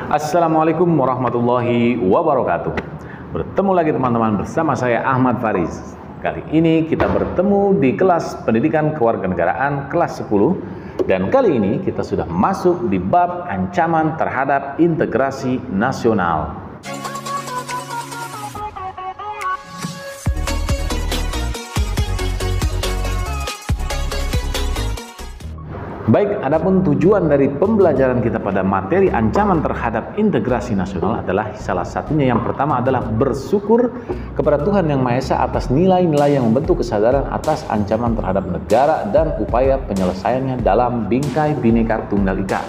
Assalamualaikum warahmatullahi wabarakatuh. Bertemu lagi teman-teman bersama saya Ahmad Faris. Kali ini kita bertemu di kelas pendidikan kewarganegaraan kelas 10. Dan kali ini kita sudah masuk di bab ancaman terhadap integrasi nasional. Baik, adapun tujuan dari pembelajaran kita pada materi ancaman terhadap integrasi nasional adalah salah satunya yang pertama adalah bersyukur kepada Tuhan Yang Maha Esa atas nilai-nilai yang membentuk kesadaran atas ancaman terhadap negara dan upaya penyelesaiannya dalam bingkai Bhinneka Tunggal Ika.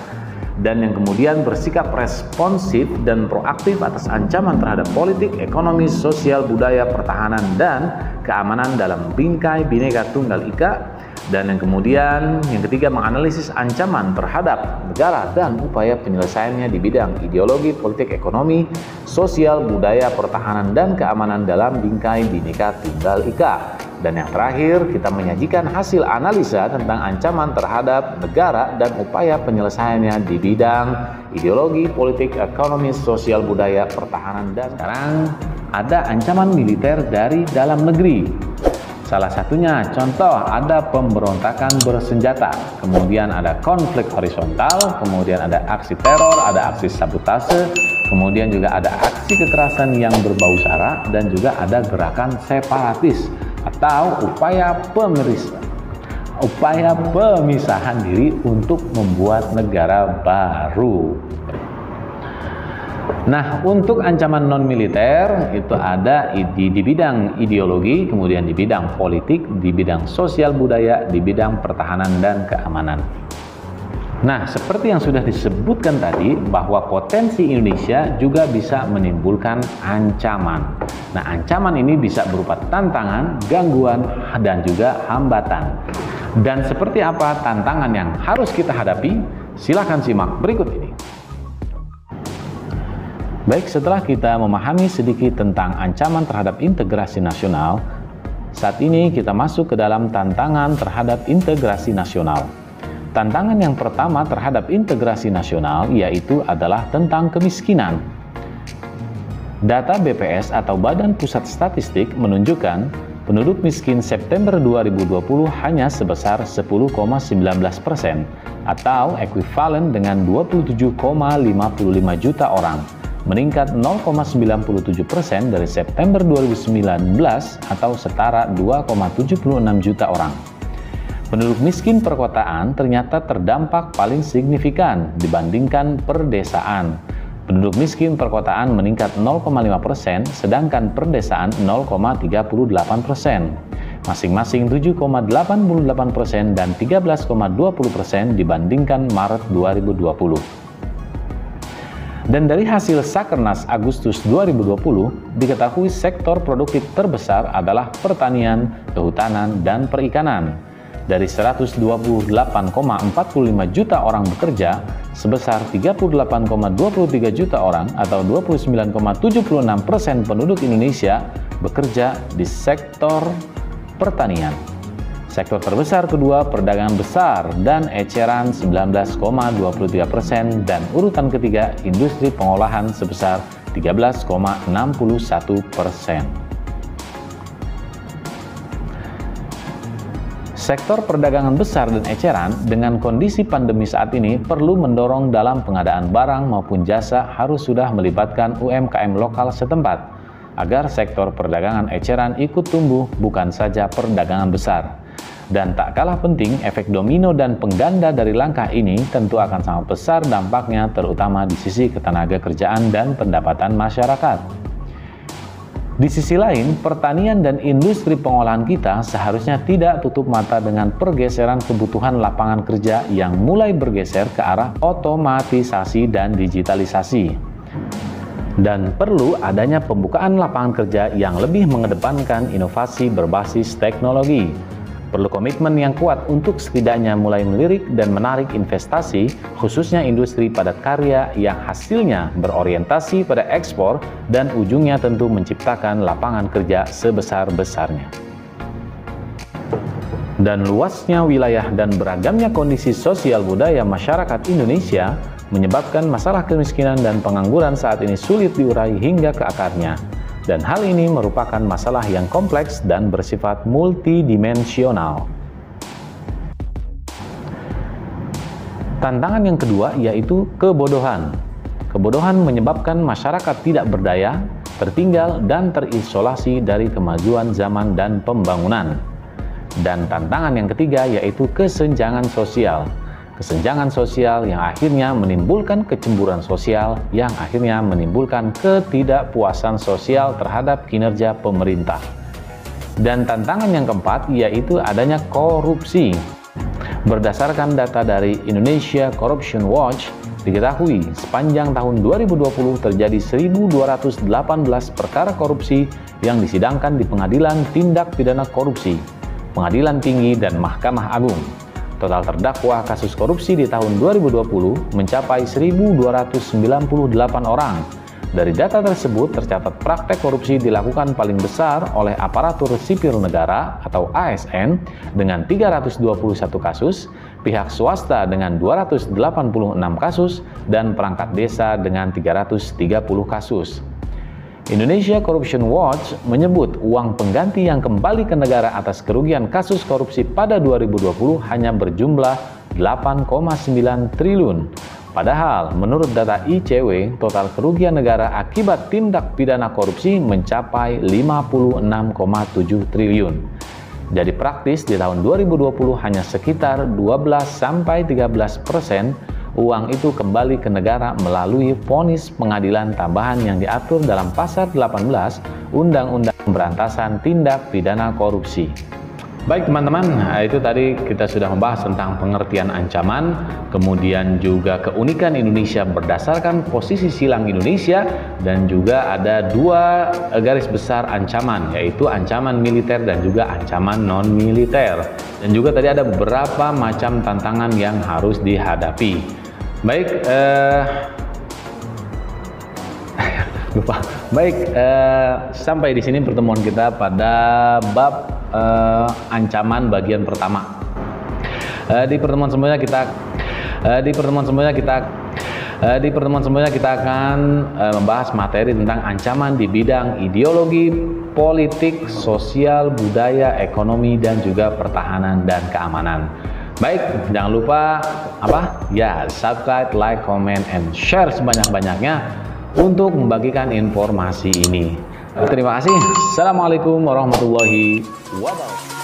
Dan yang kemudian bersikap responsif dan proaktif atas ancaman terhadap politik, ekonomi, sosial, budaya, pertahanan, dan keamanan dalam bingkai Bhinneka Tunggal Ika. Dan yang kemudian yang ketiga menganalisis ancaman terhadap negara dan upaya penyelesaiannya di bidang ideologi, politik, ekonomi, sosial, budaya, pertahanan, dan keamanan dalam bingkai Bhinneka Tunggal Ika. Dan yang terakhir kita menyajikan hasil analisa tentang ancaman terhadap negara dan upaya penyelesaiannya di bidang ideologi, politik, ekonomi, sosial, budaya, pertahanan, dan sekarang ada ancaman militer dari dalam negeri. Salah satunya contoh ada pemberontakan bersenjata, kemudian ada konflik horizontal, kemudian ada aksi teror, ada aksi sabotase, kemudian juga ada aksi kekerasan yang berbau sara, dan juga ada gerakan separatis atau upaya pemisahan diri untuk membuat negara baru. Nah, untuk ancaman non-militer itu ada di bidang ideologi, kemudian di bidang politik, di bidang sosial budaya, di bidang pertahanan dan keamanan. Nah, seperti yang sudah disebutkan tadi, bahwa potensi Indonesia juga bisa menimbulkan ancaman. Nah, ancaman ini bisa berupa tantangan, gangguan, dan juga hambatan. Dan seperti apa tantangan yang harus kita hadapi? Silakan simak berikut ini. Baik, setelah kita memahami sedikit tentang ancaman terhadap integrasi nasional, saat ini kita masuk ke dalam tantangan terhadap integrasi nasional. Tantangan yang pertama terhadap integrasi nasional yaitu adalah tentang kemiskinan. Data BPS atau Badan Pusat Statistik menunjukkan penduduk miskin September 2020 hanya sebesar 10,19% atau ekuivalen dengan 27,55 juta orang, meningkat 0,97% dari September 2019 atau setara 2,76 juta orang. Penduduk miskin perkotaan ternyata terdampak paling signifikan dibandingkan perdesaan. Penduduk miskin perkotaan meningkat 0,5%, sedangkan perdesaan 0,38%. Masing-masing 7,88% dan 13,20% dibandingkan Maret 2020. Dan dari hasil Sakernas Agustus 2020, diketahui sektor produktif terbesar adalah pertanian, kehutanan, dan perikanan. Dari 128,45 juta orang bekerja, sebesar 38,23 juta orang atau 29,76% penduduk Indonesia bekerja di sektor pertanian. Sektor terbesar kedua perdagangan besar dan eceran 19,23% dan urutan ketiga industri pengolahan sebesar 13,61%. Sektor perdagangan besar dan eceran dengan kondisi pandemi saat ini perlu mendorong dalam pengadaan barang maupun jasa harus sudah melibatkan UMKM lokal setempat agar sektor perdagangan eceran ikut tumbuh, bukan saja perdagangan besar. Dan tak kalah penting, efek domino dan pengganda dari langkah ini tentu akan sangat besar dampaknya, terutama di sisi ketenagakerjaan dan pendapatan masyarakat. Di sisi lain, pertanian dan industri pengolahan kita seharusnya tidak tutup mata dengan pergeseran kebutuhan lapangan kerja yang mulai bergeser ke arah otomatisasi dan digitalisasi. Dan perlu adanya pembukaan lapangan kerja yang lebih mengedepankan inovasi berbasis teknologi. Perlu komitmen yang kuat untuk setidaknya mulai melirik dan menarik investasi, khususnya industri padat karya yang hasilnya berorientasi pada ekspor dan ujungnya tentu menciptakan lapangan kerja sebesar-besarnya. Dan luasnya wilayah dan beragamnya kondisi sosial budaya masyarakat Indonesia menyebabkan masalah kemiskinan dan pengangguran saat ini sulit diurai hingga ke akarnya. Dan hal ini merupakan masalah yang kompleks dan bersifat multidimensional. Tantangan yang kedua yaitu kebodohan. Kebodohan menyebabkan masyarakat tidak berdaya, tertinggal, dan terisolasi dari kemajuan zaman dan pembangunan. Dan tantangan yang ketiga yaitu kesenjangan sosial. Kesenjangan sosial yang akhirnya menimbulkan kecemburuan sosial, yang akhirnya menimbulkan ketidakpuasan sosial terhadap kinerja pemerintah. Dan tantangan yang keempat yaitu adanya korupsi. Berdasarkan data dari Indonesia Corruption Watch, diketahui sepanjang tahun 2020 terjadi 1.218 perkara korupsi yang disidangkan di Pengadilan Tindak Pidana Korupsi, Pengadilan Tinggi, dan Mahkamah Agung. Total terdakwa kasus korupsi di tahun 2020 mencapai 1.298 orang. Dari data tersebut tercatat praktek korupsi dilakukan paling besar oleh aparatur sipil negara atau ASN dengan 321 kasus, pihak swasta dengan 286 kasus, dan perangkat desa dengan 330 kasus. Indonesia Corruption Watch menyebut uang pengganti yang kembali ke negara atas kerugian kasus korupsi pada 2020 hanya berjumlah 8,9 triliun. Padahal menurut data ICW, total kerugian negara akibat tindak pidana korupsi mencapai 56,7 triliun. Jadi praktis di tahun 2020 hanya sekitar 12-13% uang itu kembali ke negara melalui vonis pengadilan tambahan yang diatur dalam pasal 18 Undang-Undang Pemberantasan Tindak Pidana Korupsi. Baik teman-teman, itu tadi kita sudah membahas tentang pengertian ancaman, kemudian juga keunikan Indonesia berdasarkan posisi silang Indonesia, dan juga ada dua garis besar ancaman, yaitu ancaman militer dan juga ancaman non-militer. Dan juga tadi ada beberapa macam tantangan yang harus dihadapi. Baik, sampai di sini pertemuan kita pada bab ancaman bagian pertama. Di pertemuan sebelumnya kita akan membahas materi tentang ancaman di bidang ideologi, politik, sosial, budaya, ekonomi, dan juga pertahanan dan keamanan. Baik, jangan lupa subscribe, like, comment, and share sebanyak-banyaknya untuk membagikan informasi ini. Terima kasih. Assalamualaikum warahmatullahi wabarakatuh.